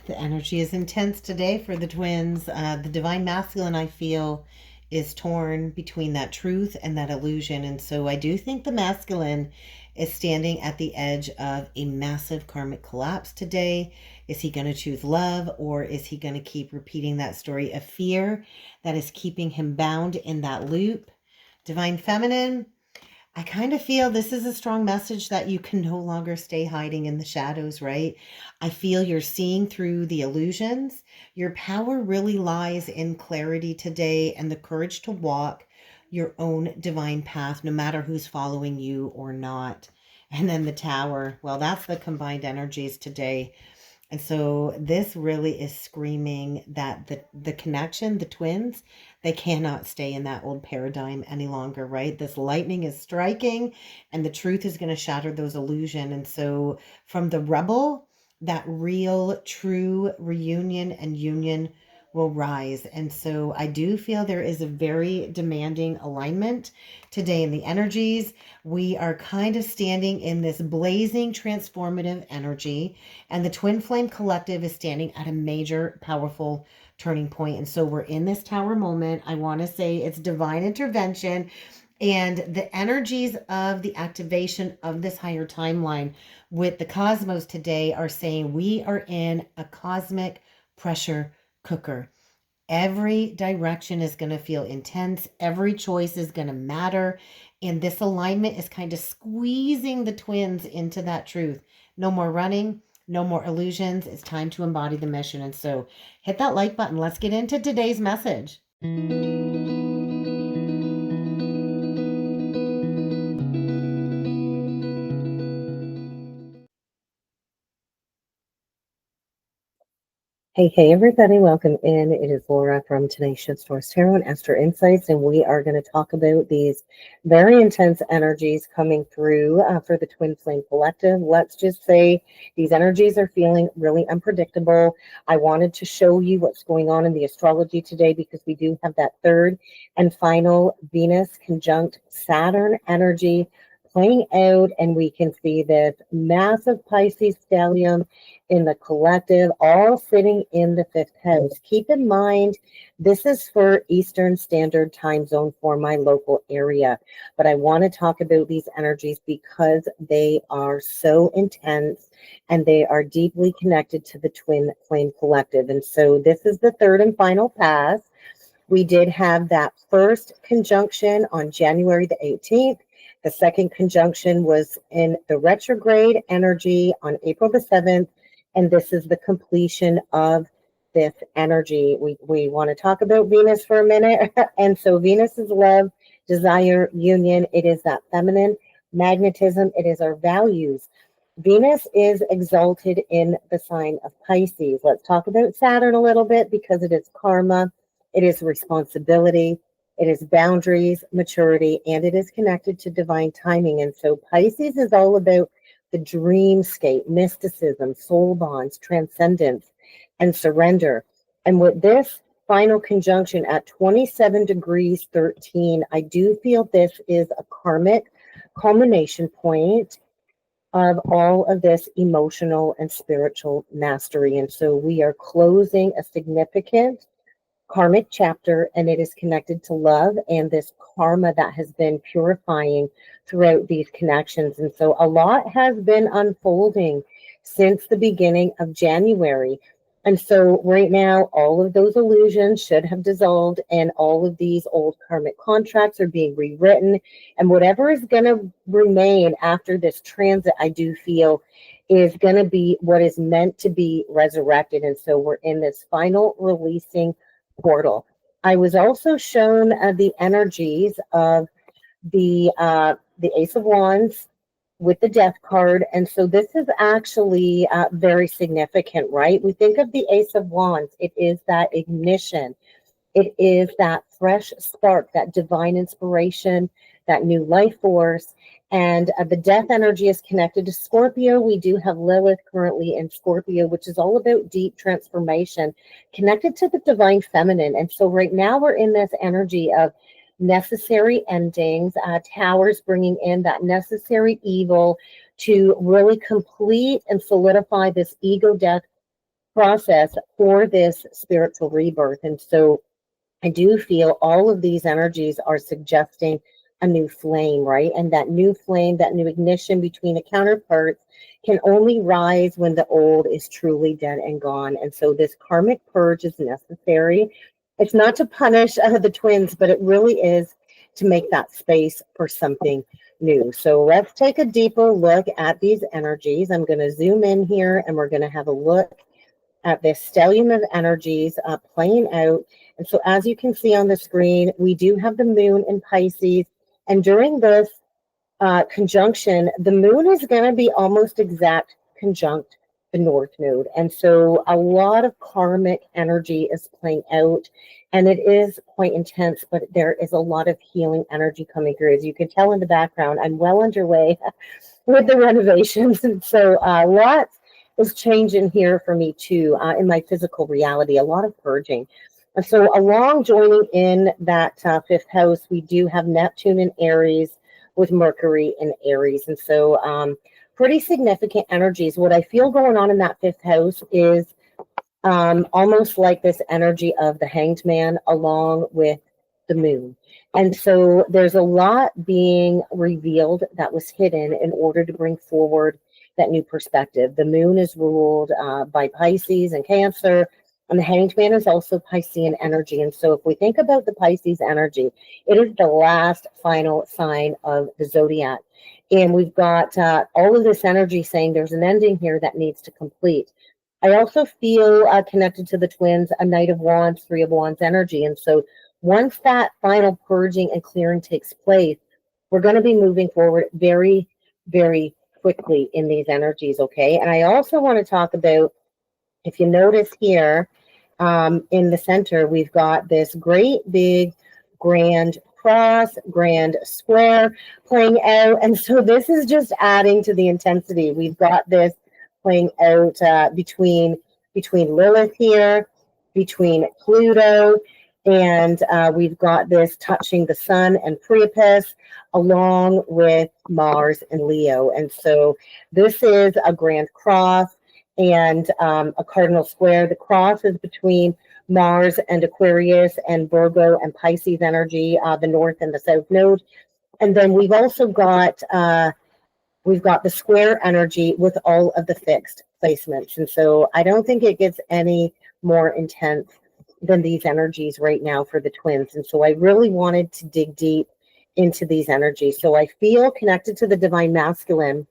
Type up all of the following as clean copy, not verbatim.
The energy is intense today for the twins. The divine masculine, I feel, is torn between that truth and that illusion. And so I do think the masculine is standing at the edge of a massive karmic collapse today. Is he going to choose love, or is he going to keep repeating that story of fear that is keeping him bound in that loop? Divine feminine, I kind of feel this is a strong message that you can no longer stay hiding in the shadows, right? I feel you're seeing through the illusions. Your power really lies in clarity today and the courage to walk your own divine path, no matter who's following you or not. And then the tower, well, that's the combined energies today. And so this really is screaming that the connection, the twins, they cannot stay in that old paradigm any longer, right? This lightning is striking and the truth is going to shatter those illusions. And so from the rebel, that real, true reunion and union will rise. And so I do feel there is a very demanding alignment today in the energies. We are kind of standing in this blazing, transformative energy, and the Twin Flame Collective is standing at a major, powerful turning point. And so we're in this tower moment. I want to say it's divine intervention. And the energies of the activation of this higher timeline with the cosmos today are saying we are in a cosmic pressure cooker. Every direction is going to feel intense. Every choice is going to matter. And this alignment is kind of squeezing the twins into that truth. No more running, no more illusions. It's time to embody the mission. And so hit that like button. Let's get into today's message. Hey, everybody, welcome in. It is Laura from Tenacious Taurus Tarot and Astro Insights, and we are going to talk about these very intense energies coming through for the Twin Flame Collective. Let's just say these energies are feeling really unpredictable. I wanted to show you what's going on in the astrology today because we do have that third and final Venus conjunct Saturn energy playing out, and we can see this massive Pisces stellium in the collective, all sitting in the fifth house. Keep in mind, this is for Eastern Standard Time Zone for my local area. But I want to talk about these energies because they are so intense and they are deeply connected to the Twin Flame Collective. And so this is the third and final pass. We did have that first conjunction on January the 18th. The second conjunction was in the retrograde energy on April the 7th. And this is the completion of this energy. We want to talk about Venus for a minute. And so Venus is love, desire, union. It is that feminine magnetism. It is our values. Venus is exalted in the sign of Pisces. Let's talk about Saturn a little bit because it is karma. It is responsibility. It is boundaries, maturity, and it is connected to divine timing. And so Pisces is all about the dreamscape, mysticism, soul bonds, transcendence, and surrender. And with this final conjunction at 27 degrees 13, I do feel this is a karmic culmination point of all of this emotional and spiritual mastery. And so we are closing a significant karmic chapter, and it is connected to love and this karma that has been purifying throughout these connections. And so a lot has been unfolding since the beginning of January. And so right now, all of those illusions should have dissolved, and all of these old karmic contracts are being rewritten. And whatever is going to remain after this transit, I do feel is going to be what is meant to be resurrected. And so we're in this final releasing portal. I was also shown the energies of the Ace of Wands with the Death card, and so this is actually very significant, right? We think of the Ace of Wands. It is that ignition. It is that fresh spark, that divine inspiration, that new life force. And the death energy is connected to Scorpio. We do have Lilith currently in Scorpio, which is all about deep transformation, connected to the divine feminine. And so right now we're in this energy of necessary endings, towers bringing in that necessary evil to really complete and solidify this ego death process for this spiritual rebirth. And so I do feel all of these energies are suggesting a new flame, right? And that new flame, that new ignition between the counterparts can only rise when the old is truly dead and gone. And so this karmic purge is necessary. It's not to punish the twins, but it really is to make that space for something new. So let's take a deeper look at these energies. I'm going to zoom in here and we're going to have a look at this stellium of energies playing out. And so as you can see on the screen, we do have the moon in Pisces. And during this conjunction, the moon is going to be almost exact conjunct the north node. And so a lot of karmic energy is playing out, and it is quite intense, but there is a lot of healing energy coming through. As you can tell in the background, I'm well underway with the renovations. And so lots is changing here for me too, in my physical reality, a lot of purging. And so along joining in that fifth house, we do have Neptune in Aries with Mercury in Aries. And so pretty significant energies. What I feel going on in that fifth house is almost like this energy of the Hanged Man along with the moon. And so there's a lot being revealed that was hidden in order to bring forward that new perspective. The moon is ruled by Pisces and Cancer, and the Hanged Man is also Piscean energy. And so if we think about the Pisces energy, it is the last final sign of the zodiac. And we've got all of this energy saying there's an ending here that needs to complete. I also feel connected to the twins, a Knight of Wands, Three of Wands energy. And so once that final purging and clearing takes place, we're going to be moving forward very, very quickly in these energies, okay? And I also want to talk about, if you notice here in the center, we've got this great big grand cross, grand square playing out. And so this is just adding to the intensity. We've got this playing out between Lilith here, between Pluto, and we've got this touching the sun and Priapus, along with Mars and Leo. And so this is a grand cross and a cardinal square. The cross is between Mars and Aquarius and Virgo and Pisces energy, the north and the south node. And then we've also got the square energy with all of the fixed placements. And so I don't think it gets any more intense than these energies right now for the twins. And so I really wanted to dig deep into these energies. So I feel connected to the divine masculine.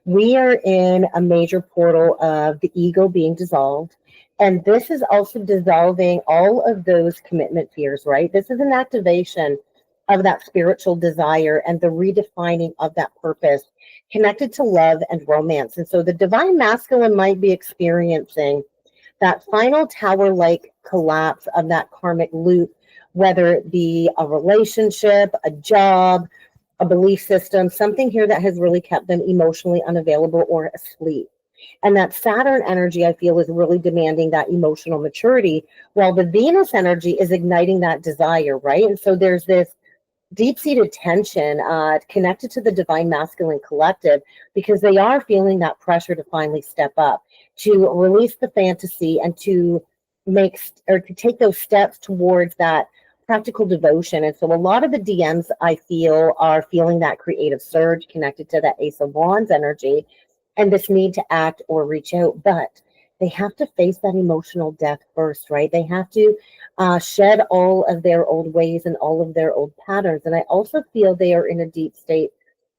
We are in a major portal of the ego being dissolved. And this is also dissolving all of those commitment fears, right? This is an activation of that spiritual desire and the redefining of that purpose connected to love and romance. And so the divine masculine might be experiencing that final tower-like collapse of that karmic loop, whether it be a relationship, a job, a belief system, something here that has really kept them emotionally unavailable or asleep. And that Saturn energy, I feel, is really demanding that emotional maturity, while the Venus energy is igniting that desire, right? And so there's this deep-seated tension connected to the divine masculine collective, because they are feeling that pressure to finally step up, to release the fantasy, and to take those steps towards that practical devotion. And so a lot of the DMs, I feel, are feeling that creative surge connected to that Ace of Wands energy and this need to act or reach out. But they have to face that emotional death first, right? They have to shed all of their old ways and all of their old patterns. And I also feel they are in a deep state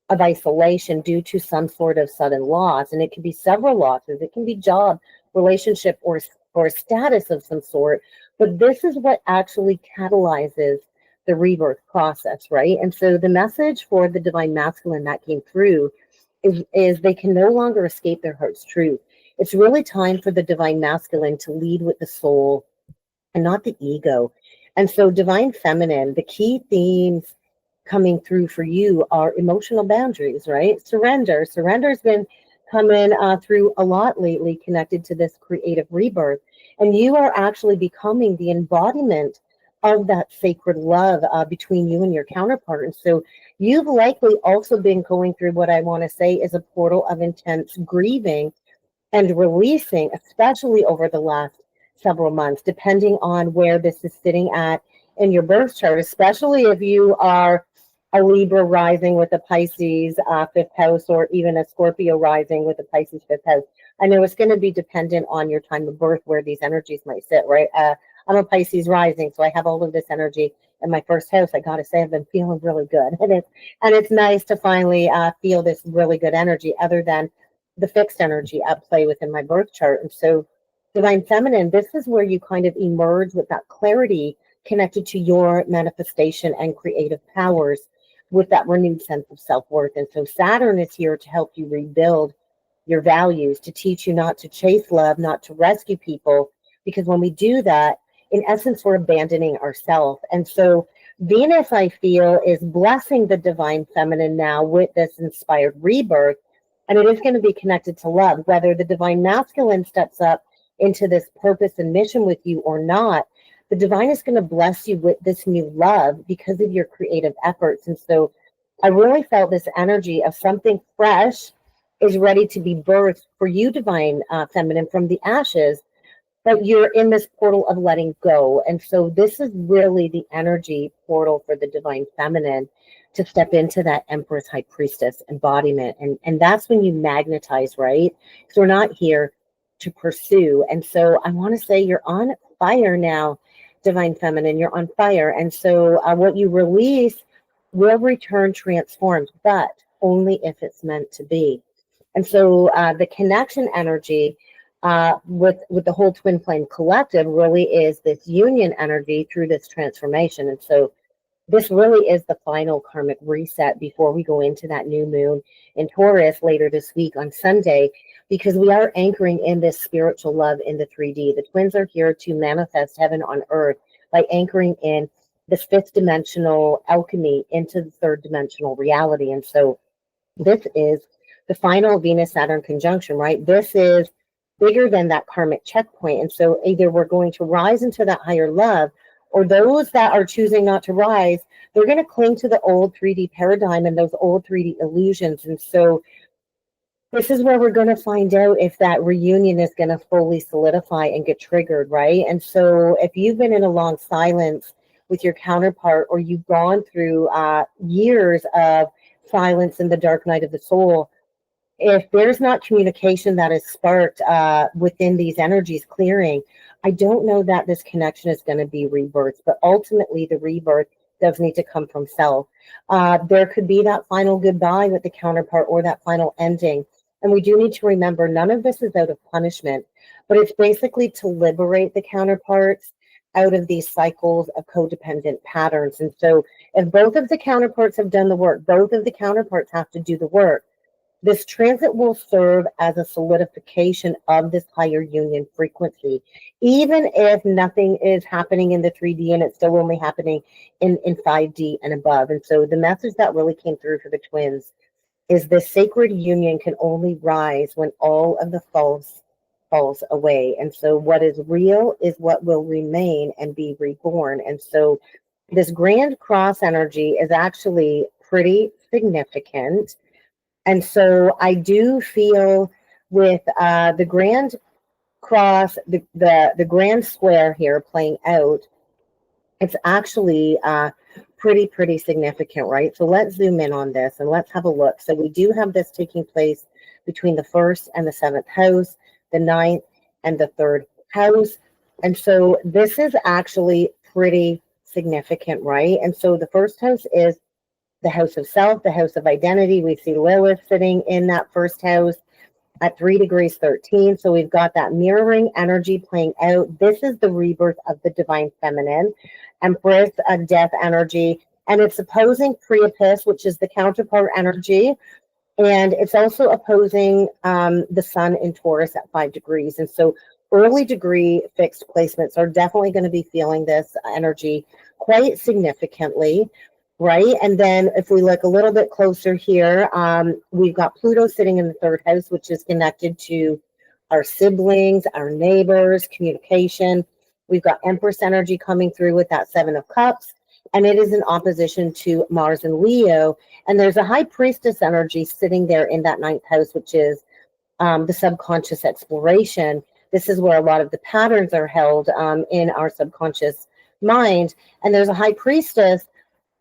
of isolation due to some sort of sudden loss. And it can be several losses. It can be job, relationship, or status of some sort. But this is what actually catalyzes the rebirth process, right? And so the message for the divine masculine that came through is they can no longer escape their heart's truth. It's really time for the divine masculine to lead with the soul and not the ego. And so divine feminine, the key themes coming through for you are emotional boundaries, right? Surrender. Surrender's been coming through a lot lately, connected to this creative rebirth. And you are actually becoming the embodiment of that sacred love between you and your counterpart. And so you've likely also been going through what I want to say is a portal of intense grieving and releasing, especially over the last several months, depending on where this is sitting at in your birth chart, especially if you are a Libra rising with a Pisces fifth house, or even a Scorpio rising with a Pisces fifth house. I know it's going to be dependent on your time of birth where these energies might sit, right? I'm a Pisces rising, so I have all of this energy in my first house. I got to say, I've been feeling really good, and it's nice to finally feel this really good energy, other than the fixed energy at play within my birth chart. And so, Divine Feminine, this is where you kind of emerge with that clarity connected to your manifestation and creative powers, with that renewed sense of self-worth. And so Saturn is here to help you rebuild your values, to teach you not to chase love, not to rescue people, because when we do that, in essence, we're abandoning ourselves. And so Venus, I feel, is blessing the Divine Feminine now with this inspired rebirth, and it is going to be connected to love, whether the Divine Masculine steps up into this purpose and mission with you or not. The divine is going to bless you with this new love because of your creative efforts. And so I really felt this energy of something fresh is ready to be birthed for you, Divine Feminine, from the ashes, but you're in this portal of letting go. And so this is really the energy portal for the Divine Feminine to step into that Empress High Priestess embodiment. And that's when you magnetize, right? Because we're not here to pursue. And so I want to say you're on fire now, Divine Feminine, you're on fire. And so what you release will return transformed, but only if it's meant to be. And so the connection energy with the whole twin flame collective really is this union energy through this transformation. And so this really is the final karmic reset before we go into that new moon in Taurus later this week on Sunday, because we are anchoring in this spiritual love in the 3D. The twins are here to manifest heaven on earth by anchoring in this fifth dimensional alchemy into the third dimensional reality. And so this is the final Venus-Saturn conjunction, right? This is bigger than that karmic checkpoint. And so either we're going to rise into that higher love, or those that are choosing not to rise, they're going to cling to the old 3D paradigm and those old 3D illusions. And so this is where we're going to find out if that reunion is going to fully solidify and get triggered, right? And so if you've been in a long silence with your counterpart, or you've gone through years of silence in the dark night of the soul, if there's not communication that is sparked within these energies clearing, I don't know that this connection is going to be rebirthed, but ultimately the rebirth does need to come from self. There could be that final goodbye with the counterpart, or that final ending. And we do need to remember, none of this is out of punishment, but it's basically to liberate the counterparts out of these cycles of codependent patterns. And so if both of the counterparts have done the work, both of the counterparts have to do the work. This transit will serve as a solidification of this higher union frequency, even if nothing is happening in the 3D and it's still only happening in 5D and above. And so the message that really came through for the twins is this sacred union can only rise when all of the false falls away. And so what is real is what will remain and be reborn. And so this grand cross energy is actually pretty significant. And so I do feel with the grand cross, the grand square here playing out, it's actually pretty significant, right? So let's zoom in on this and let's have a look. So we do have this taking place between the 1st and the 7th house, the 9th and the 3rd house. And so this is actually pretty significant, right? And so the 1st house is the house of self, the house of identity. We see Lilith sitting in that 1st house at 3 degrees 13. So we've got that mirroring energy playing out. This is the rebirth of the Divine Feminine, Empress, death energy. And it's opposing Priapus, which is the counterpart energy. And it's also opposing the sun in Taurus at 5 degrees. And so early degree fixed placements are definitely going to be feeling this energy quite significantly. Right. And then if we look a little bit closer here, we've got Pluto sitting in the 3rd house, which is connected to our siblings, our neighbors, communication. We've got Empress energy coming through with that 7 of Cups, and it is in opposition to Mars and Leo. And there's a High Priestess energy sitting there in that 9th house, which is the subconscious exploration. This is where a lot of the patterns are held in our subconscious mind. And there's a high priestess,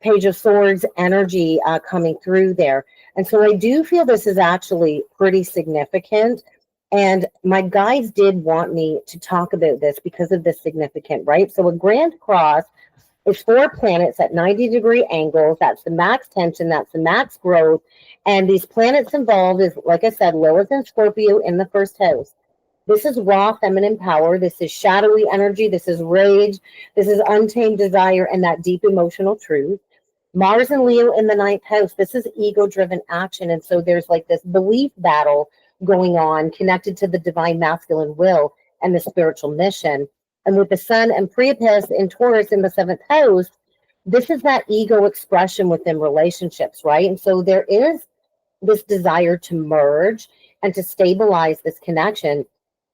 Page of Swords energy coming through there. And so I do feel this is actually pretty significant. And my guides did want me to talk about this because of this significant, right? So a grand cross is 4 planets at 90-degree angles. That's the max tension. That's the max growth. And these planets involved is, like I said, Lilith and Scorpio in the first house. This is raw feminine power. This is shadowy energy. This is rage. This is untamed desire and that deep emotional truth. Mars and Leo in the 9th house. This is ego-driven action. And so there's like this belief battle going on connected to the divine masculine will and the spiritual mission. And with the Sun and Priapus in Taurus in the 7th house, this is that ego expression within relationships, right? And so there is this desire to merge and to stabilize this connection.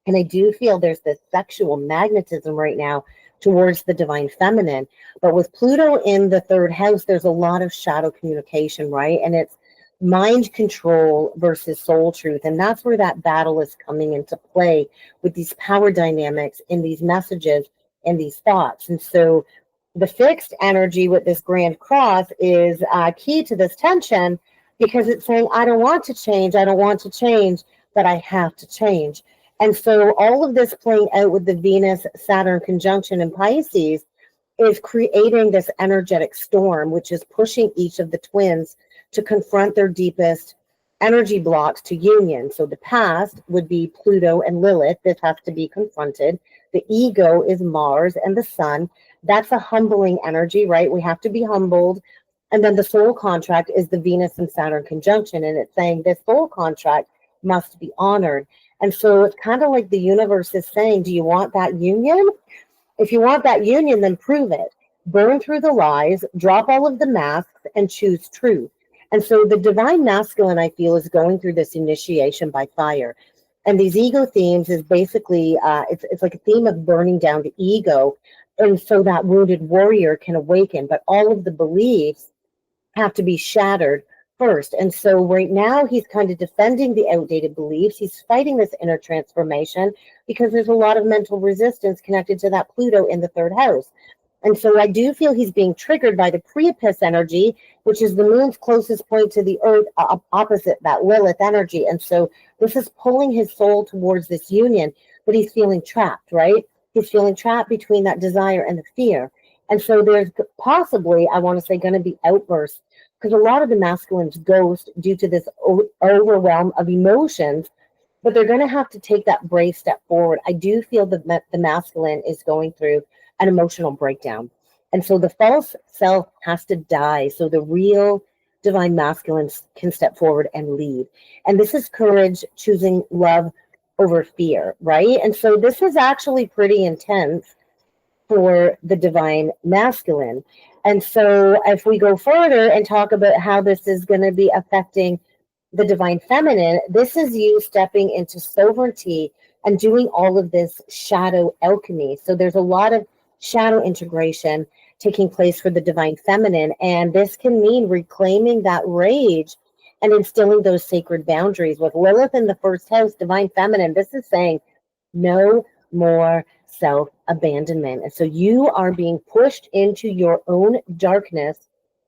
And I do feel there's this sexual magnetism right now towards the divine feminine. But with Pluto in the 3rd house, there's a lot of shadow communication, right? And it's mind control versus soul truth. And that's where that battle is coming into play with these power dynamics in these messages and these thoughts. And so the fixed energy with this grand cross is key to this tension, because it's saying, I don't want to change. I don't want to change, but I have to change. And so all of this playing out with the Venus-Saturn conjunction in Pisces is creating this energetic storm, which is pushing each of the twins to confront their deepest energy blocks to union. So the past would be Pluto and Lilith. This has to be confronted. The ego is Mars and the Sun. That's a humbling energy, right? We have to be humbled. And then the soul contract is the Venus and Saturn conjunction. And it's saying this soul contract must be honored. And so it's kind of like the universe is saying, do you want that union? If you want that union, then prove it. Burn through the lies, drop all of the masks, and choose truth. And so the divine masculine, I feel, is going through this initiation by fire. And these ego themes is basically, it's like a theme of burning down the ego. And so that wounded warrior can awaken. But all of the beliefs have to be shattered first. And so right now he's kind of defending the outdated beliefs. He's fighting this inner transformation because there's a lot of mental resistance connected to that Pluto in the 3rd house. And so I do feel he's being triggered by the Priapus energy, which is the moon's closest point to the earth, opposite that Lilith energy. And so this is pulling his soul towards this union, but he's feeling trapped, right? He's feeling trapped between that desire and the fear. And so there's possibly, I want to say, going to be outbursts, because a lot of the masculines ghost due to this overwhelm of emotions, but they're going to have to take that brave step forward. I do feel that the masculine is going through an emotional breakdown. And so the false self has to die so the real divine masculine can step forward and lead. And this is courage, choosing love over fear, right? And so this is actually pretty intense for the divine masculine. And so if we go further and talk about how this is going to be affecting the divine feminine, this is you stepping into sovereignty and doing all of this shadow alchemy. So there's a lot of shadow integration taking place for the divine feminine. And this can mean reclaiming that rage and instilling those sacred boundaries. With Lilith in the 1st house, divine feminine, this is saying no more self-abandonment. And so you are being pushed into your own darkness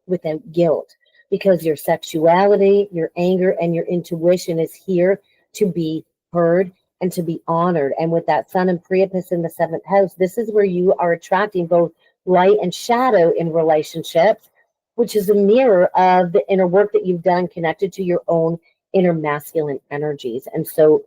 without guilt, because your sexuality, your anger, and your intuition is here to be heard and to be honored. And with that Sun and Priapus in the 7th house, this is where you are attracting both light and shadow in relationships, which is a mirror of the inner work that you've done connected to your own inner masculine energies. And so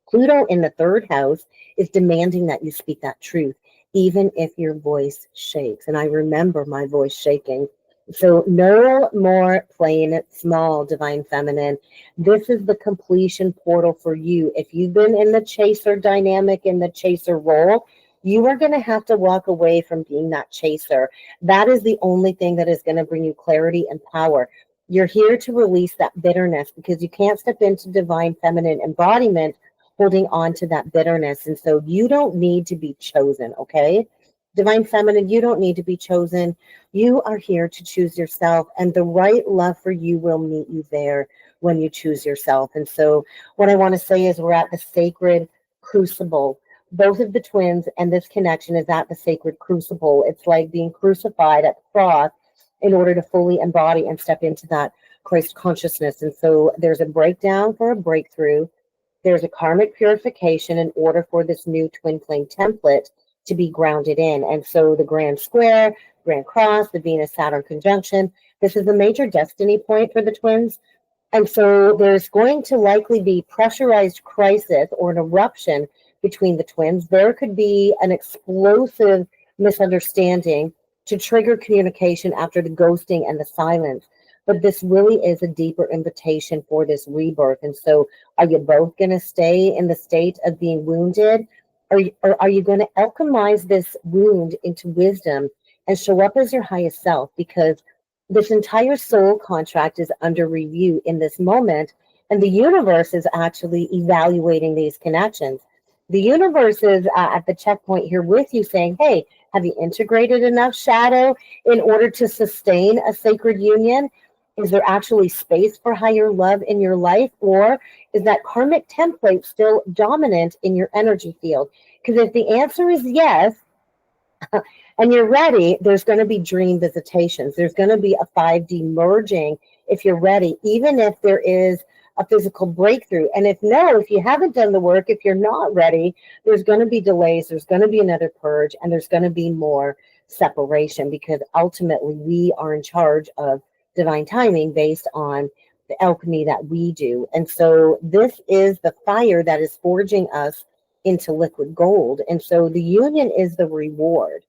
Pluto in the 3rd house is demanding that you speak that truth, even if your voice shakes. And I remember my voice shaking. So no more playing it small, divine feminine. This is the completion portal for you. If you've been in the chaser dynamic, in the chaser role, you are going to have to walk away from being that chaser. That is the only thing that is going to bring you clarity and power. You're here to release that bitterness, because you can't step into divine feminine embodiment holding on to that bitterness. And so you don't need to be chosen, okay? Divine feminine, you don't need to be chosen. You are here to choose yourself, and the right love for you will meet you there. when you choose yourself. And so what I want to say is we're at the sacred crucible. Both of the twins and this connection is at the sacred crucible. It's like being crucified at the cross in order to fully embody and step into that Christ consciousness. And so there's a breakdown for a breakthrough. There's a karmic purification in order for this new twin flame template to be grounded in. And so the grand square, grand cross, the Venus-Saturn conjunction, this is a major destiny point for the twins. And so there's going to likely be pressurized crisis or an eruption between the twins. There could be an explosive misunderstanding to trigger communication after the ghosting and the silence. But this really is a deeper invitation for this rebirth. And so are you both going to stay in the state of being wounded? Or are you going to alchemize this wound into wisdom and show up as your highest self? Because this entire soul contract is under review in this moment, and the universe is actually evaluating these connections. The universe is at the checkpoint here with you saying, hey, have you integrated enough shadow in order to sustain a sacred union? Is there actually space for higher love in your life? Or is that karmic template still dominant in your energy field? Because if the answer is yes, and you're ready, there's going to be dream visitations. There's going to be a 5D merging if you're ready, even if there is a physical breakthrough. And if you haven't done the work, if you're not ready, there's going to be delays, there's going to be another purge, and there's going to be more separation, because ultimately we are in charge of divine timing based on the alchemy that we do. And so this is the fire that is forging us into liquid gold. And so the union is the reward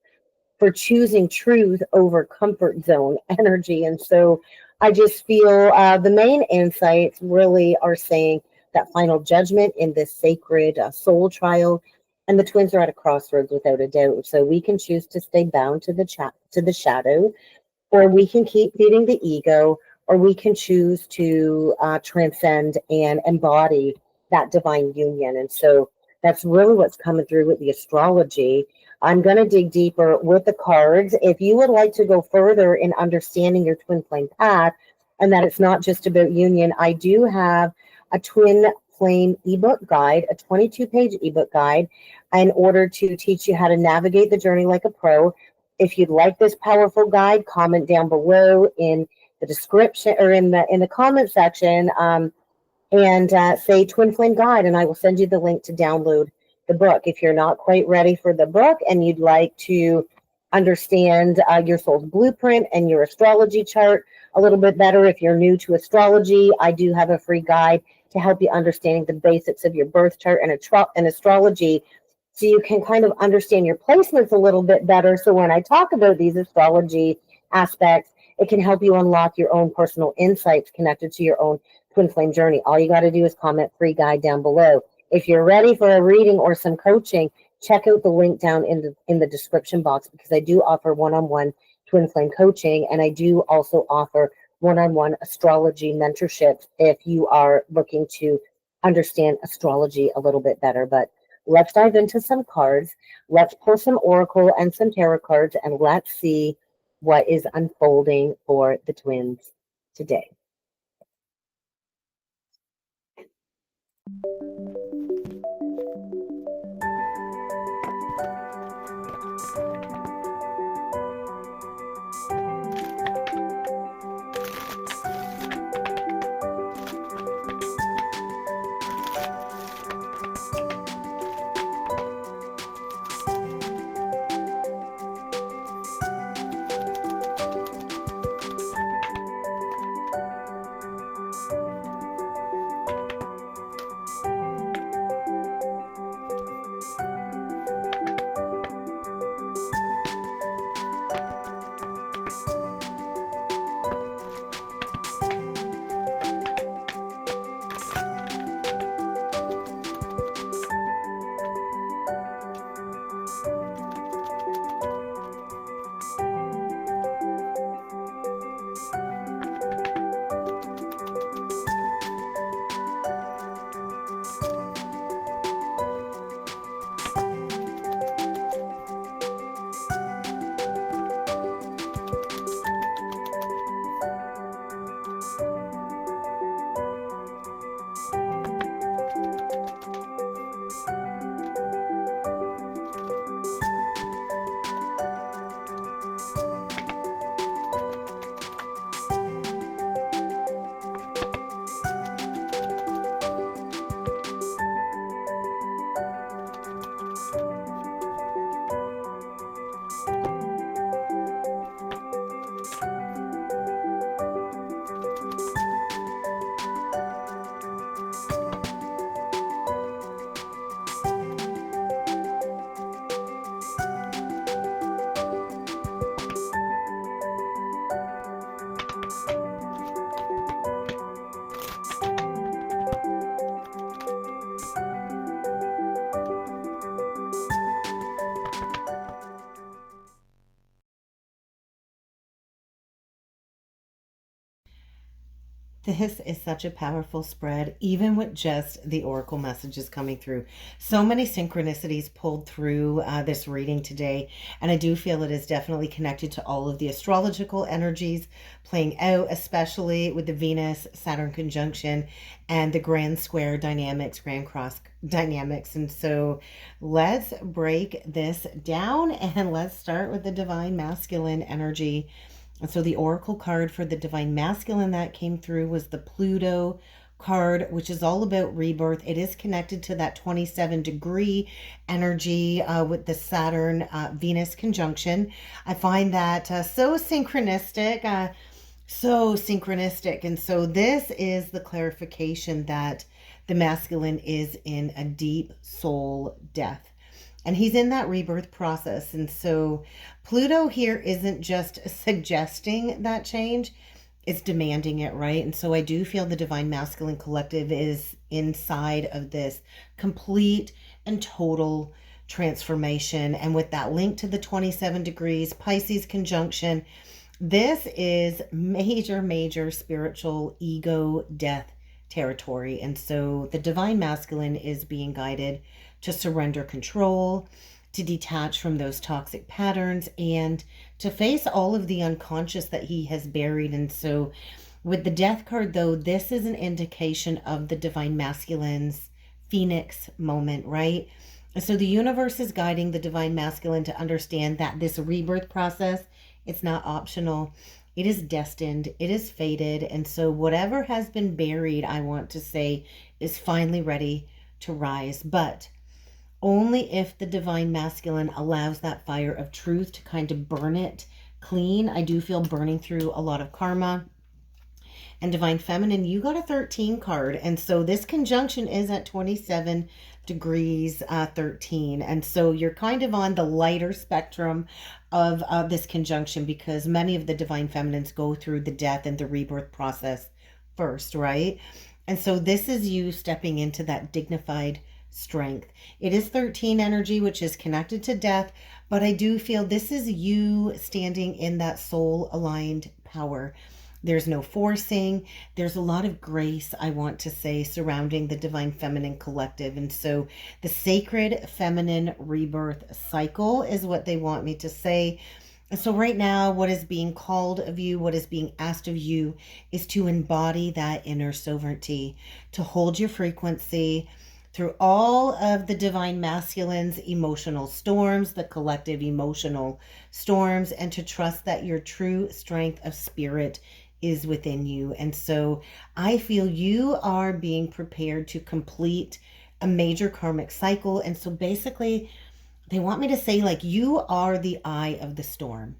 for choosing truth over comfort zone energy. And so I just feel the main insights really are saying that final judgment in this sacred soul trial, and the twins are at a crossroads without a doubt. So we can choose to stay bound to the shadow, or we can keep feeding the ego, or we can choose to transcend and embody that divine union. And so that's really what's coming through with the astrology. I'm going to dig deeper with the cards. If you would like to go further in understanding your twin flame path, and that it's not just about union, I do have a twin flame ebook guide, a 22-page ebook guide, in order to teach you how to navigate the journey like a pro. If you'd like this powerful guide, comment down below in the description or in the comment section, and say Twin Flame Guide, and I will send you the link to download the book. If you're not quite ready for the book and you'd like to understand your soul's blueprint and your astrology chart a little bit better, if you're new to astrology, I do have a free guide to help you understanding the basics of your birth chart and astrology, so you can kind of understand your placements a little bit better. So when I talk about these astrology aspects, it can help you unlock your own personal insights connected to your own twin flame journey. All you got to do is comment free guide down below. If you're ready for a reading or some coaching, check out the link down in the description box, because I do offer one-on-one twin flame coaching, and I do also offer one-on-one astrology mentorships if you are looking to understand astrology a little bit better. But let's dive into some cards. Let's pull some oracle and some tarot cards, and let's see what is unfolding for the twins today. This is such a powerful spread, even with just the oracle messages coming through. So many synchronicities pulled through this reading today, and I do feel it is definitely connected to all of the astrological energies playing out, especially with the Venus-Saturn conjunction and the grand square dynamics, grand cross dynamics. And so let's break this down, and let's start with the divine masculine energy. And so the oracle card for the divine masculine that came through was the Pluto card, which is all about rebirth. It is connected to that 27-degree energy with the Saturn Venus conjunction. I find that so synchronistic, so synchronistic. And so this is the clarification that the masculine is in a deep soul death. And he's in that rebirth process. And so Pluto here isn't just suggesting that change, it's demanding it, right? And so I do feel the divine masculine collective is inside of this complete and total transformation. And with that link to the 27 degrees Pisces conjunction, this is major, major spiritual ego death territory. And so the divine masculine is being guided to surrender control, to detach from those toxic patterns, and to face all of the unconscious that he has buried. And so with the death card, though, this is an indication of the divine masculine's phoenix moment, right? So the universe is guiding the divine masculine to understand that this rebirth process, it's not optional. It is destined. It is fated. And so whatever has been buried, I want to say, is finally ready to rise. But only if the divine masculine allows that fire of truth to kind of burn it clean. I do feel burning through a lot of karma. And divine feminine, you got a 13 card. And so this conjunction is at 27 degrees 13. And so you're kind of on the lighter spectrum of this conjunction, because many of the divine feminines go through the death and the rebirth process first, right? And so this is you stepping into that dignified strength. It is 13 energy, which is connected to death, but I do feel this is you standing in that soul aligned power. There's no forcing. There's a lot of grace, I want to say, surrounding the divine feminine collective. And so the sacred feminine rebirth cycle is what they want me to say. And so right now, what is being called of you, what is being asked of you, is to embody that inner sovereignty, to hold your frequency through all of the divine masculine's emotional storms, the collective emotional storms, and to trust that your true strength of spirit is within you. And so I feel you are being prepared to complete a major karmic cycle. And so basically, they want me to say, like, you are the eye of the storm.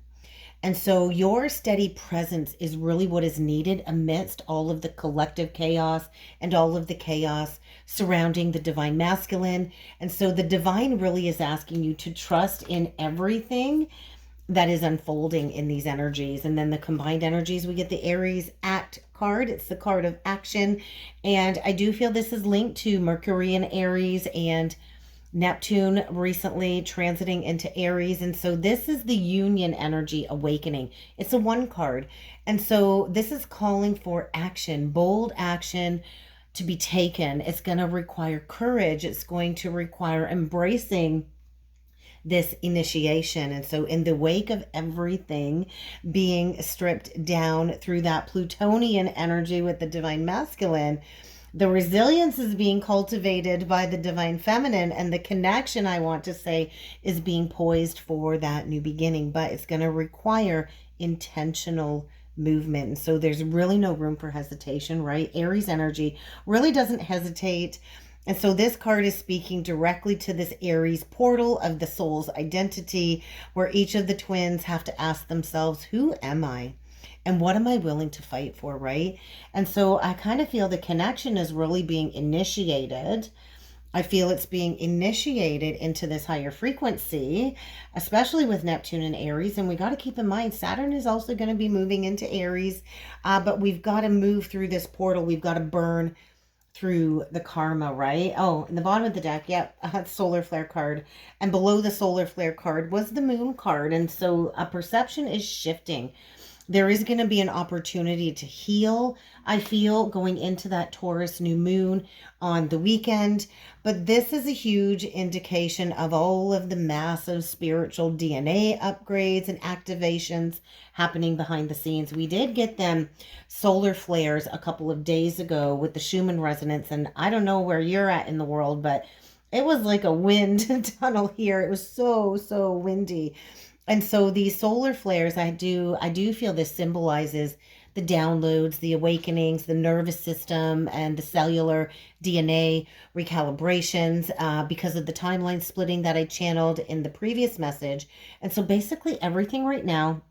And so your steady presence is really what is needed amidst all of the collective chaos and all of the chaos surrounding the divine masculine. And so the divine really is asking you to trust in everything that is unfolding in these energies. And then the combined energies, we get the Aries Act card. It's the card of action. And I do feel this is linked to Mercury in Aries and Neptune recently transiting into Aries. And so this is the union energy awakening. It's a 1 card. And so this is calling for action, bold action to be taken. It's going to require courage. It's going to require embracing this initiation. And so in the wake of everything being stripped down through that Plutonian energy with the divine masculine, the resilience is being cultivated by the divine feminine, and the connection, I want to say, is being poised for that new beginning, but it's going to require intentional movement. And so there's really no room for hesitation, right? Aries energy really doesn't hesitate. And so this card is speaking directly to this Aries portal of the soul's identity, where each of the twins have to ask themselves, who am I? And what am I willing to fight for, right? And so I kind of feel the connection is really being initiated. I feel it's being initiated into this higher frequency, especially with Neptune and Aries. And we got to keep in mind, Saturn is also going to be moving into Aries, but we've got to move through this portal. We've got to burn through the karma, right? Oh, in the bottom of the deck, yep, solar flare card. And below the solar flare card was the moon card. And so a perception is shifting. There is going to be an opportunity to heal, I feel, going into that Taurus new moon on the weekend. But this is a huge indication of all of the massive spiritual DNA upgrades and activations happening behind the scenes. We did get them solar flares a couple of days ago with the Schumann resonance. And I don't know where you're at in the world, but it was like a wind tunnel here. It was so windy. And so these solar flares, I do feel this symbolizes the downloads, the awakenings, the nervous system, and the cellular DNA recalibrations because of the timeline splitting that I channeled in the previous message. And so basically everything right now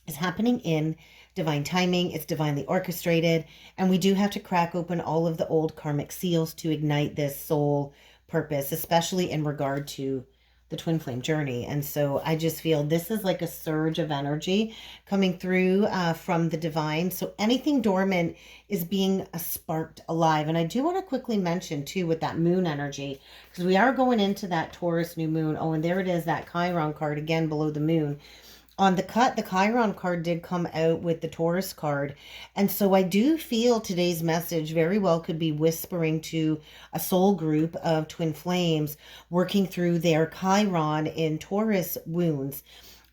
is happening in divine timing. It's divinely orchestrated, and we do have to crack open all of the old karmic seals to ignite this soul purpose, especially in regard to the twin flame journey. And so I just feel this is like a surge of energy coming through from the divine. So anything dormant is being sparked alive. And I do want to quickly mention too with that moon energy, because we are going into that Taurus new moon. Oh, and there it is, that Chiron card again below the moon. On the cut, the Chiron card did come out with the Taurus card. And so I do feel today's message very well could be whispering to a soul group of twin flames working through their Chiron in Taurus wounds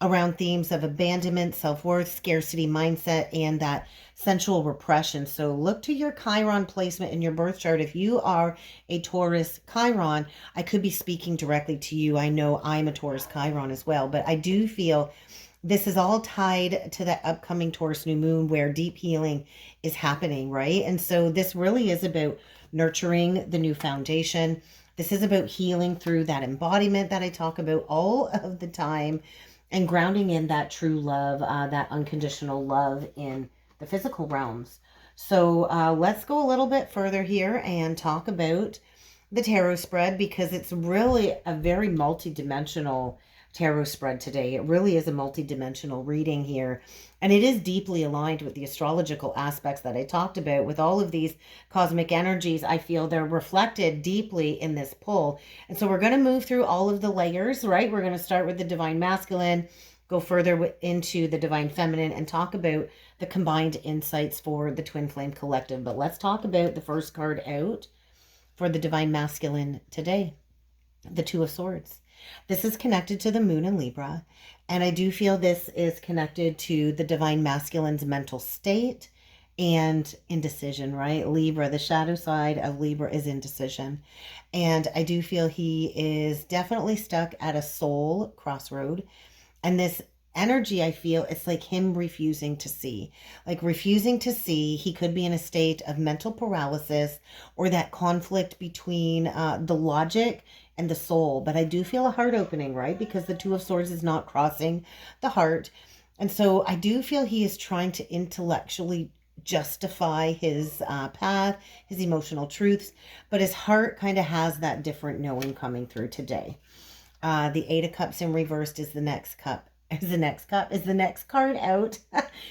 around themes of abandonment, self-worth, scarcity mindset, and that sensual repression. So look to your Chiron placement in your birth chart. If you are a Taurus Chiron, I could be speaking directly to you. I know I'm a Taurus Chiron as well, but I do feel this is all tied to that upcoming Taurus new moon where deep healing is happening, right? And so this really is about nurturing the new foundation. This is about healing through that embodiment that I talk about all of the time and grounding in that true love, that unconditional love in the physical realms. So let's go a little bit further here and talk about the tarot spread because it's really a very multi-dimensional tarot spread today. It really is a multi-dimensional reading here, and it is deeply aligned with the astrological aspects that I talked about. With all of these cosmic energies, I feel they're reflected deeply in this pull. And so we're going to move through all of the layers, right? We're going to start with the divine masculine, go further into the divine feminine, and talk about the combined insights for the twin flame collective. But let's talk about the first card out for the divine masculine today, the Two of Swords. This is connected to the moon in Libra, and I do feel this is connected to the divine masculine's mental state and indecision, right? Libra, the shadow side of Libra is indecision. And I do feel he is definitely stuck at a soul crossroad. And this energy, I feel it's like him refusing to see, like refusing to see. He could be in a state of mental paralysis or that conflict between the logic and the soul. But I do feel a heart opening, right? Because the Two of Swords is not crossing the heart. And so I do feel he is trying to intellectually justify his path, his emotional truths, but his heart kind of has that different knowing coming through today. The Eight of Cups in reversed is the next cup. Is the next card out.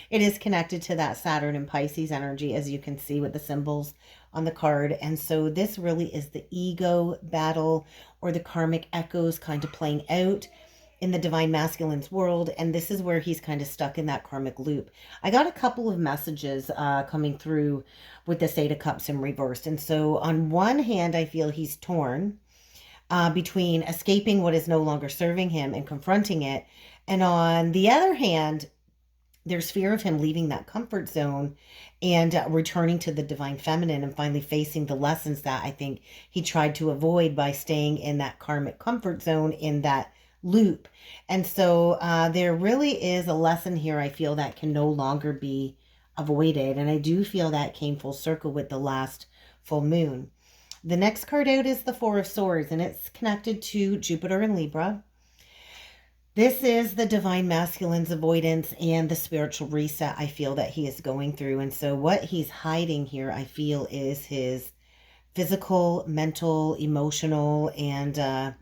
It is connected to that Saturn and Pisces energy, as you can see with the symbols on the card. And so this really is the ego battle or the karmic echoes kind of playing out in the divine masculine's world. And this is where he's kind of stuck in that karmic loop. I got a couple of messages coming through with this Eight of Cups in reversed. And so on one hand, I feel he's torn between escaping what is no longer serving him and confronting it. And on the other hand, there's fear of him leaving that comfort zone and returning to the divine feminine and finally facing the lessons that I think he tried to avoid by staying in that karmic comfort zone in that loop. And so there really is a lesson here, I feel, that can no longer be avoided. And I do feel that came full circle with the last full moon. The next card out is the Four of Swords, and it's connected to Jupiter and Libra. This is the divine masculine's avoidance and the spiritual reset I feel that he is going through. And so what he's hiding here, I feel, is his physical, mental, emotional, and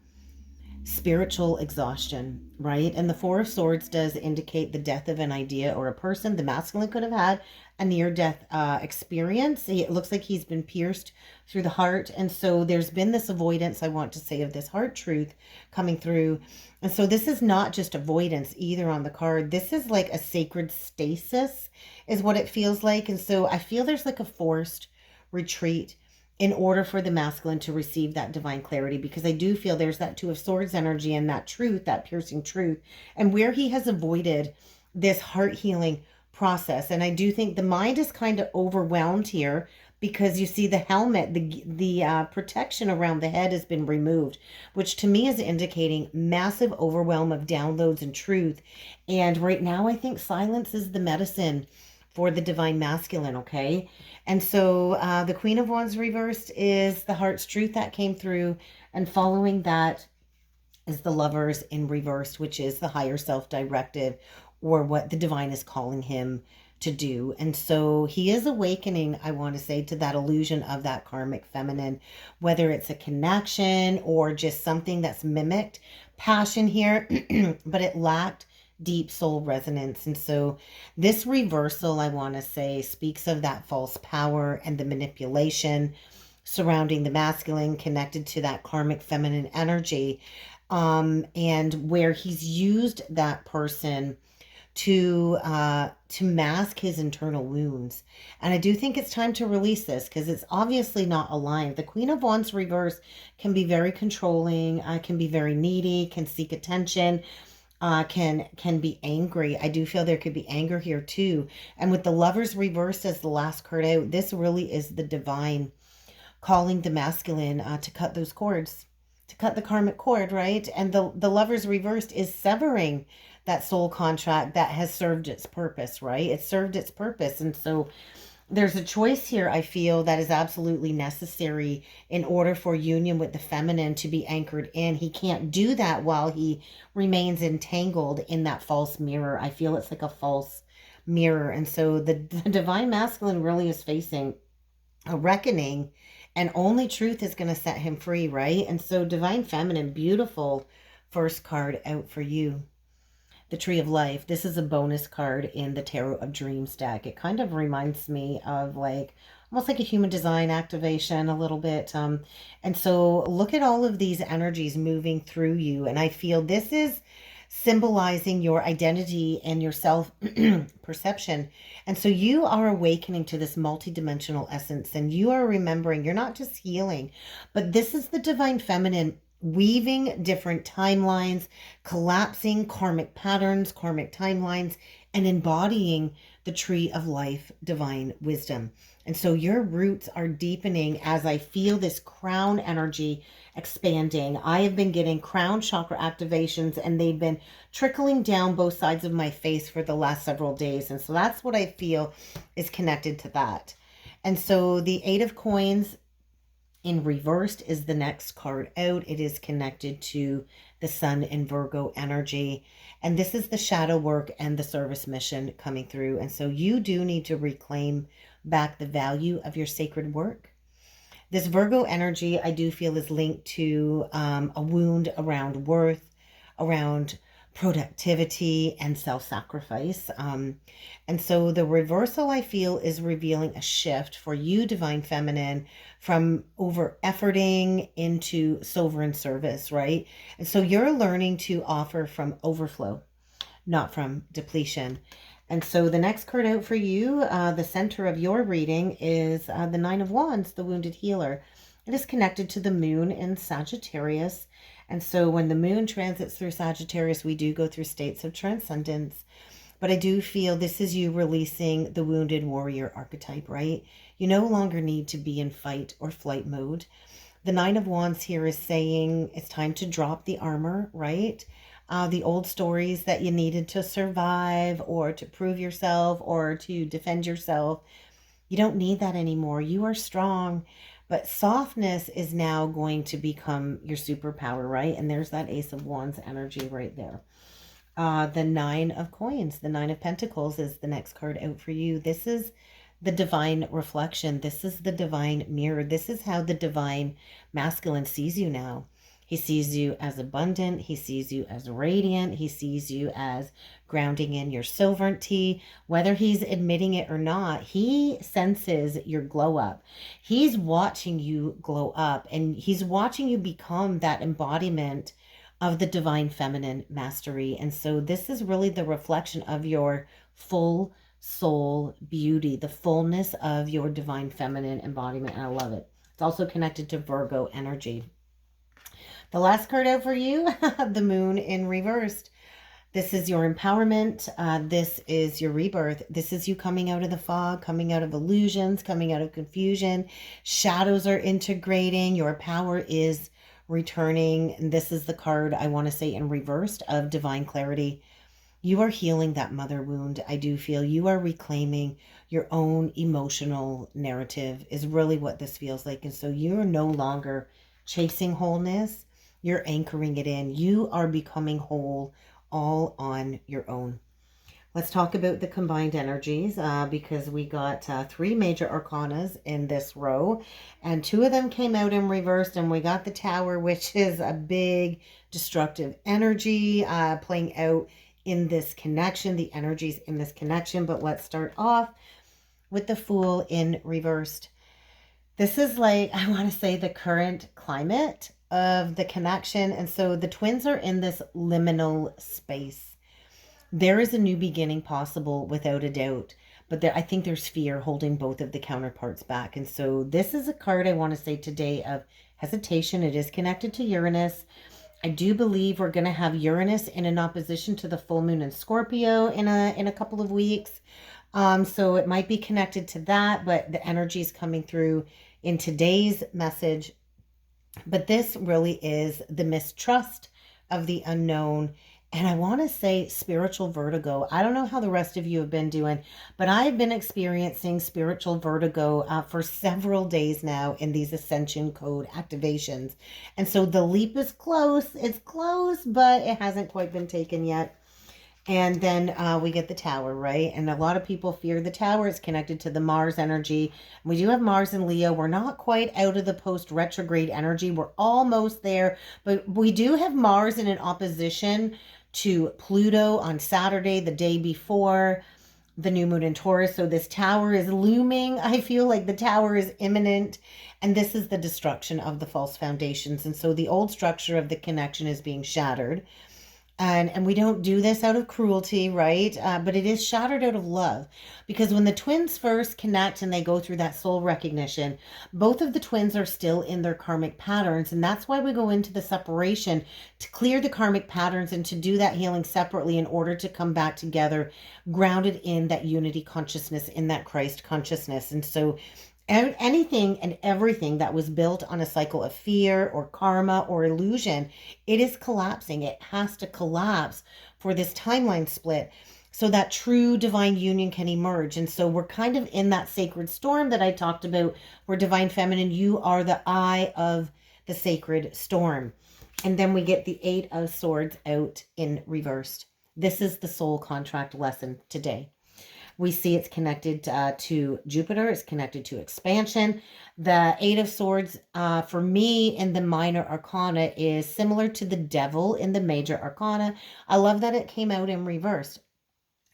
spiritual exhaustion, right? And the Four of Swords does indicate the death of an idea or a person. The masculine could have had a near-death experience. It looks like he's been pierced through the heart. And so there's been this avoidance, I want to say, of this heart truth coming through. And so this is not just avoidance either on the card. This is like a sacred stasis is what it feels like. And so I feel there's like a forced retreat in order for the masculine to receive that divine clarity, because I do feel there's that Two of Swords energy and that truth, that piercing truth, and where he has avoided this heart healing process. And I do think the mind is kind of overwhelmed here, because you see the helmet, the protection around the head has been removed, which to me is indicating massive overwhelm of downloads and truth. And right now I think silence is the medicine for the divine masculine, okay? And so the Queen of Wands reversed is the heart's truth that came through, and following that is the Lovers in reversed, which is the higher self directive, or what the divine is calling him to do. And so he is awakening, I want to say, to that illusion of that karmic feminine, whether it's a connection or just something that's mimicked passion here, but it lacked deep soul resonance. And so this reversal, I want to say, speaks of that false power and the manipulation surrounding the masculine connected to that karmic feminine energy, and where he's used that person to mask his internal wounds. And I do think it's time to release this, because it's obviously not aligned. The Queen of Wands reverse can be very controlling, can be very needy, can seek attention, can be angry. I do feel there could be anger here too. And with the Lovers reversed as the last card out, this really is the divine calling the masculine to cut those cords, to cut the karmic cord, right? And the Lovers reversed is severing that soul contract that has served its purpose, right? It served its purpose. And so there's a choice here, I feel, that is absolutely necessary in order for union with the feminine to be anchored in. He can't do that while he remains entangled in that false mirror. I feel it's like a false mirror. And so the divine masculine really is facing a reckoning, and only truth is going to set him free, right? And so divine feminine, beautiful first card out for you. The Tree of Life. This is a bonus card in the Tarot of Dreams deck. It kind of reminds me of like almost like a human design activation a little bit. And so look at all of these energies moving through you. And I feel this is symbolizing your identity and your self perception. And so you are awakening to this multidimensional essence, and you are remembering you're not just healing, but this is the divine feminine weaving different timelines, collapsing karmic patterns, karmic timelines, and embodying the Tree of Life, divine wisdom. And so your roots are deepening as I feel this crown energy expanding. I have been getting crown chakra activations, and they've been trickling down both sides of my face for the last several days. And so that's what I feel is connected to that. And so the Eight of Coins in reversed is the next card out. It is connected to the Sun in Virgo energy. And this is the shadow work and the service mission coming through. And so you do need to reclaim back the value of your sacred work. This Virgo energy, I do feel, is linked to a wound around worth, around productivity and self-sacrifice. And so the reversal, I feel, is revealing a shift for you, divine feminine, from over efforting into sovereign service, right? And so you're learning to offer from overflow, not from depletion. And so the next card out for you, the center of your reading, is the Nine of Wands, the Wounded Healer. It is connected to the moon in Sagittarius. And so when the moon transits through Sagittarius, we do go through states of transcendence. But I do feel this is you releasing the wounded warrior archetype, right? You no longer need to be in fight or flight mode. The Nine of Wands here is saying it's time to drop the armor, right? The old stories that you needed to survive or to prove yourself or to defend yourself. You don't need that anymore. You are strong. But softness is now going to become your superpower, right? And there's that Ace of Wands energy right there. The Nine of Coins, the Nine of Pentacles is the next card out for you. This is the divine reflection. This is the divine mirror. This is how the divine masculine sees you now. He sees you as abundant. He sees you as radiant. He sees you as grounding in your sovereignty. Whether he's admitting it or not, he senses your glow up. He's watching you glow up, and he's watching you become that embodiment of the divine feminine mastery. And so this is really the reflection of your full soul beauty, the fullness of your divine feminine embodiment. And I love it. It's also connected to Virgo energy. The last card out for you, the moon in reversed. This is your empowerment. This is your rebirth. This is you coming out of the fog, coming out of illusions, coming out of confusion. Shadows are integrating. Your power is returning. And this is the card, I want to say, in reversed, of divine clarity. You are healing that mother wound. I do feel you are reclaiming your own emotional narrative is really what this feels like. And so you're no longer chasing wholeness. You're anchoring it in. You are becoming whole all on your own. Let's talk about the combined energies because we got 3 major arcanas in this row, and 2 of them came out in reversed, and we got the Tower, which is a big destructive energy playing out in this connection, the energies in this connection. But let's start off with the Fool in reversed. This is like, I want to say, the current climate of the connection. And so the twins are in this liminal space. There is a new beginning possible without a doubt, but I think there's fear holding both of the counterparts back. And so this is a card, I want to say today, of hesitation. It is connected to Uranus. I do believe we're going to have Uranus in an opposition to the full moon in Scorpio in a couple of weeks. So it might be connected to that, but the energy is coming through in today's message. But this really is the mistrust of the unknown. And I want to say spiritual vertigo. I don't know how the rest of you have been doing, but I've been experiencing spiritual vertigo for several days now in these Ascension Code activations. And so the leap is close. It's close, but it hasn't quite been taken yet. And then we get the Tower, right? And a lot of people fear the Tower. It's connected to the Mars energy. We do have Mars and Leo. We're not quite out of the post-retrograde energy. We're almost there. But we do have Mars in an opposition to Pluto on Saturday, the day before the new moon in Taurus. So this Tower is looming. I feel like the Tower is imminent. And this is the destruction of the false foundations. And so the old structure of the connection is being shattered. And we don't do this out of cruelty, right? But it is shattered out of love. Because when the twins first connect and they go through that soul recognition, both of the twins are still in their karmic patterns. And that's why we go into the separation, to clear the karmic patterns and to do that healing separately in order to come back together, grounded in that unity consciousness, in that Christ consciousness. And so anything and everything that was built on a cycle of fear or karma or illusion, it is collapsing. It has to collapse for this timeline split so that true divine union can emerge. And so we're kind of in that sacred storm that I talked about, where divine feminine, you are the eye of the sacred storm. And then we get the 8 of Swords out in reversed. This is the soul contract lesson today. We see it's connected to Jupiter. It's connected to expansion. The 8 of Swords, for me, in the minor arcana is similar to the Devil in the major arcana. I love that it came out in reverse.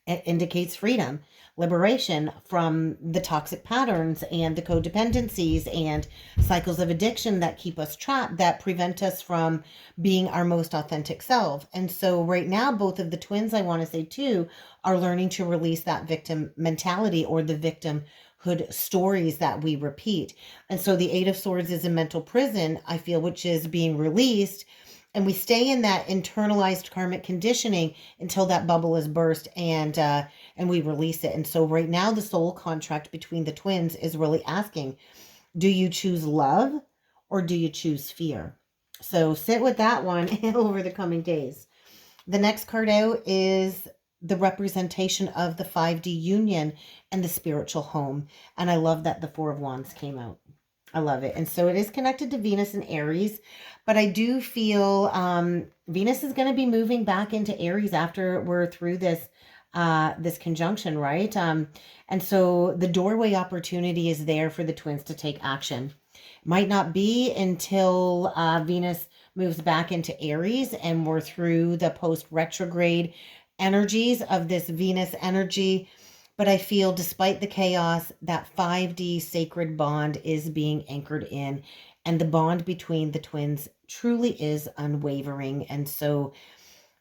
It indicates freedom, liberation from the toxic patterns and the codependencies and cycles of addiction that keep us trapped, that prevent us from being our most authentic self. And so right now, both of the twins, I want to say too, are learning to release that victim mentality or the victimhood stories that we repeat. And so the 8 of Swords is a mental prison, I feel, which is being released. And we stay in that internalized karmic conditioning until that bubble is burst and we release it. And so right now, the soul contract between the twins is really asking, do you choose love or do you choose fear? So sit with that one over the coming days. The next card out is the representation of the 5D union and the spiritual home. And I love that the 4 of Wands came out. I love it. And so it is connected to Venus and Aries, but I do feel Venus is going to be moving back into Aries after we're through this this conjunction, right? And so the doorway opportunity is there for the twins to take action. Might not be until Venus moves back into Aries, and we're through the post retrograde energies of this Venus energy. But I feel despite the chaos, that 5D sacred bond is being anchored in, and the bond between the twins truly is unwavering. And so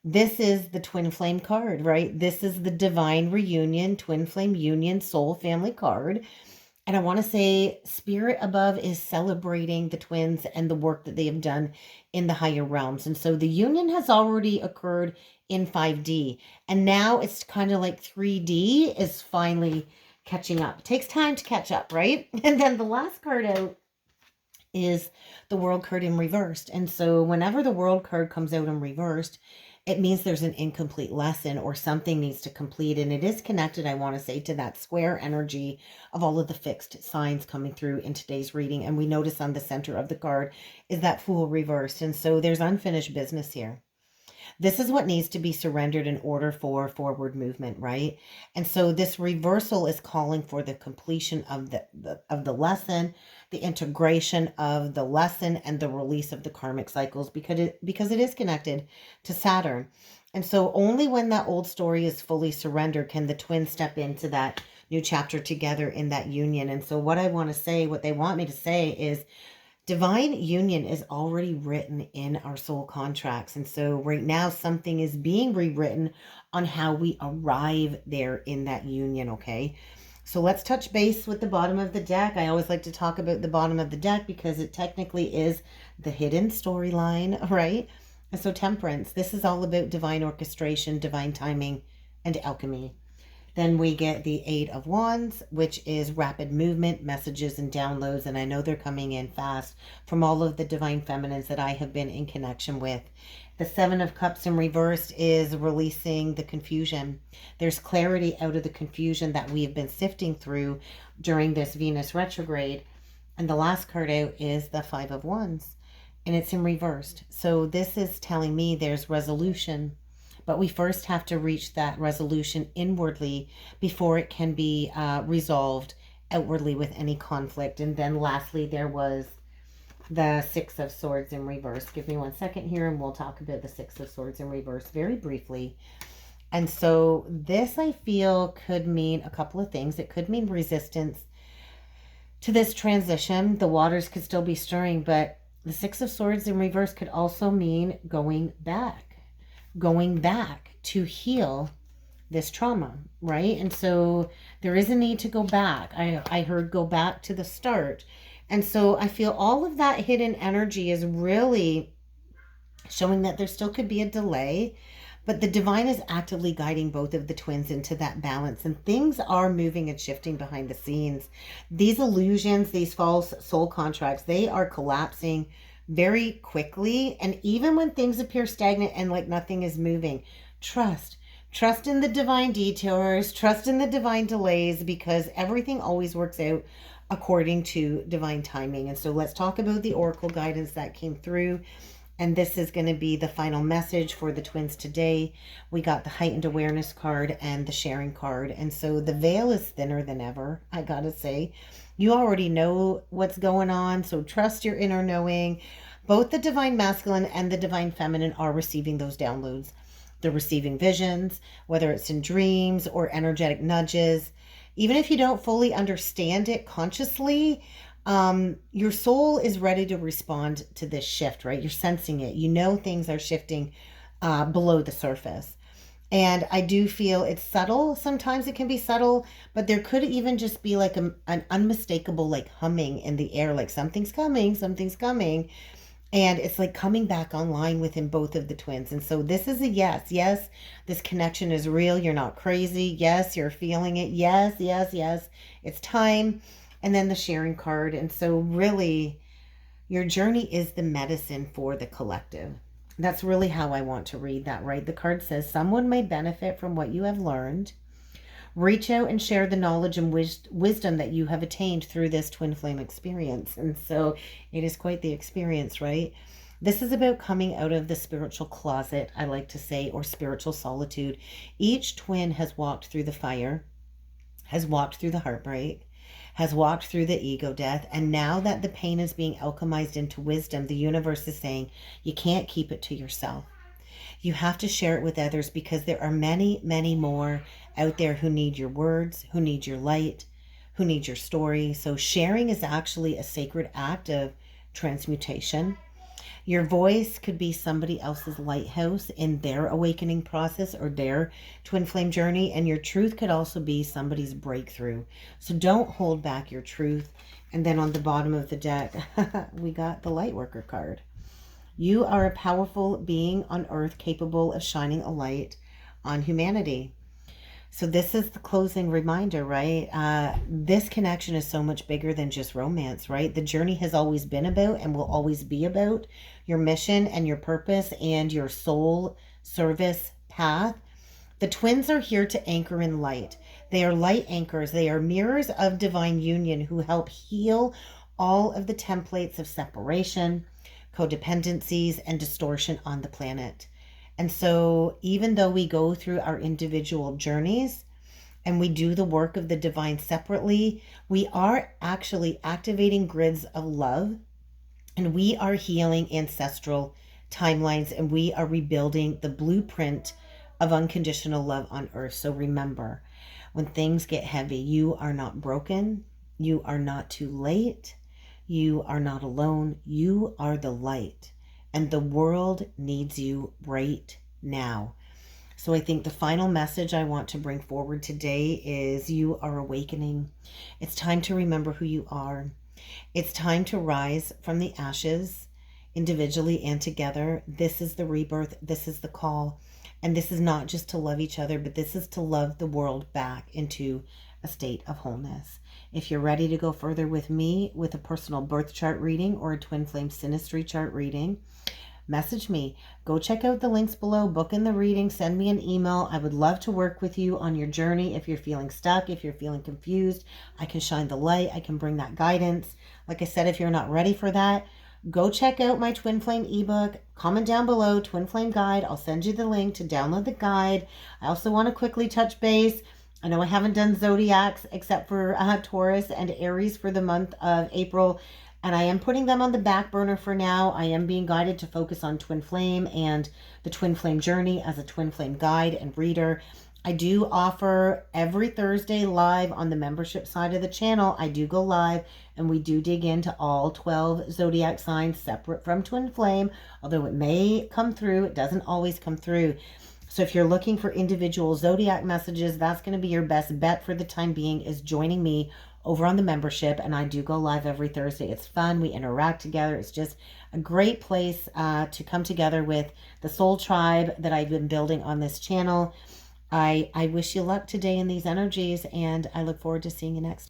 this is the twin flame card, right? This is the divine reunion, twin flame union, soul family card. And I want to say spirit above is celebrating the twins and the work that they have done in the higher realms. And so the union has already occurred in 5D. And now it's kind of like 3D is finally catching up. It takes time to catch up, right? And then the last card out is the world card in reversed. And so whenever the world card comes out in reversed, it means there's an incomplete lesson or something needs to complete. And it is connected, I want to say, to that square energy of all of the fixed signs coming through in today's reading. And we notice on the center of the card is that Fool reversed. And so there's unfinished business here. This is what needs to be surrendered in order for forward movement, right? And so this reversal is calling for the completion of the lesson, the integration of the lesson, and the release of the karmic cycles, because it is connected to Saturn. And so only when that old story is fully surrendered can the twins step into that new chapter together in that union. And so what I want to say, what they want me to say is, divine union is already written in our soul contracts. And so right now something is being rewritten on how we arrive there in that union, okay? So let's touch base with the bottom of the deck. I always like to talk about the bottom of the deck because it technically is the hidden storyline, right? And so Temperance, this is all about divine orchestration, divine timing, and alchemy. Then we get the Eight of Wands, which is rapid movement, messages, and downloads. And I know they're coming in fast from all of the divine feminines that I have been in connection with. The Seven of Cups in reversed is releasing the confusion. There's clarity out of the confusion that we have been sifting through during this Venus retrograde. And the last card out is the Five of Wands, and it's in reversed. So this is telling me there's resolution. But we first have to reach that resolution inwardly before it can be resolved outwardly with any conflict. And then lastly, there was the Six of Swords in reverse. Give me 1 second here and we'll talk about the Six of Swords in reverse very briefly. And so this, I feel, could mean a couple of things. It could mean resistance to this transition. The waters could still be stirring, but the Six of Swords in reverse could also mean going back to heal this trauma, right? And so there is a need to go back. I heard go back to the start. And so I feel all of that hidden energy is really showing that there still could be a delay, but the divine is actively guiding both of the twins into that balance, and things are moving and shifting behind the scenes. These illusions, these false soul contracts, they are collapsing very quickly. And even when things appear stagnant and like nothing is moving, trust in the divine detours, trust in the divine delays, because everything always works out according to divine timing. And so let's talk about the oracle guidance that came through. And this is going to be the final message for the twins today. We got the heightened awareness card and the sharing card. And so the veil is thinner than ever, I gotta say. You already know what's going on, so trust your inner knowing. Both the divine masculine and the divine feminine are receiving those downloads. They're receiving visions, whether it's in dreams or energetic nudges. Even if you don't fully understand it consciously, your soul is ready to respond to this shift, right? You're sensing it. You know things are shifting below the surface. And I do feel it's subtle. Sometimes it can be subtle, but there could even just be like an unmistakable like humming in the air, like something's coming, something's coming. And it's like coming back online within both of the twins. And so this is a yes. Yes, this connection is real. You're not crazy. Yes, you're feeling it. Yes, yes, yes. It's time. And then the sharing card. And so really, your journey is the medicine for the collective. That's really how I want to read that, right? The card says someone may benefit from what you have learned. Reach out and share the knowledge and wisdom that you have attained through this twin flame experience. And so it is quite the experience, right? This is about coming out of the spiritual closet, I like to say, or spiritual solitude. Each twin has walked through the fire, has walked through the heartbreak, has walked through the ego death. And now that the pain is being alchemized into wisdom, the universe is saying you can't keep it to yourself. You have to share it with others, because there are many, many more out there who need your words, who need your light, who need your story. So sharing is actually a sacred act of transmutation. Your voice could be somebody else's lighthouse in their awakening process or their twin flame journey. And your truth could also be somebody's breakthrough. So don't hold back your truth. And then on the bottom of the deck, we got the Lightworker card. You are a powerful being on earth capable of shining a light on humanity. So this is the closing reminder, right? This connection is so much bigger than just romance, right? The journey has always been about and will always be about your mission and your purpose and your soul service path. The twins are here to anchor in light. They are light anchors. They are mirrors of divine union who help heal all of the templates of separation, codependencies, and distortion on the planet. And so even though we go through our individual journeys and we do the work of the divine separately, we are actually activating grids of love, and we are healing ancestral timelines, and we are rebuilding the blueprint of unconditional love on earth. So remember, when things get heavy, you are not broken. You are not too late. You are not alone. You are the light. And the world needs you right now. So I think the final message I want to bring forward today is you are awakening. It's time to remember who you are. It's time to rise from the ashes, individually and together. This is the rebirth. This is the call. And this is not just to love each other, but this is to love the world back into a state of wholeness. If you're ready to go further with me with a personal birth chart reading or a twin flame synastry chart reading, message me. Go check out the links below, book in the reading, send me an email. I would love to work with you on your journey. If you're feeling stuck, if you're feeling confused, I can shine the light. I can bring that guidance. Like I said, if you're not ready for that, go check out my twin flame ebook. Comment down below, twin flame guide. I'll send you the link to download the guide. I also want to quickly touch base. I know I haven't done zodiacs except for Taurus and Aries for the month of April, and I am putting them on the back burner for now. I am being guided to focus on twin flame and the twin flame journey as a twin flame guide and reader. I do offer every Thursday live on the membership side of the channel. I do go live and we do dig into all 12 zodiac signs separate from twin flame, although it may come through. It doesn't always come through. So if you're looking for individual zodiac messages, that's going to be your best bet for the time being, is joining me over on the membership. And I do go live every Thursday. It's fun. We interact together. It's just a great place to come together with the soul tribe that I've been building on this channel. I wish you luck today in these energies, and I look forward to seeing you next.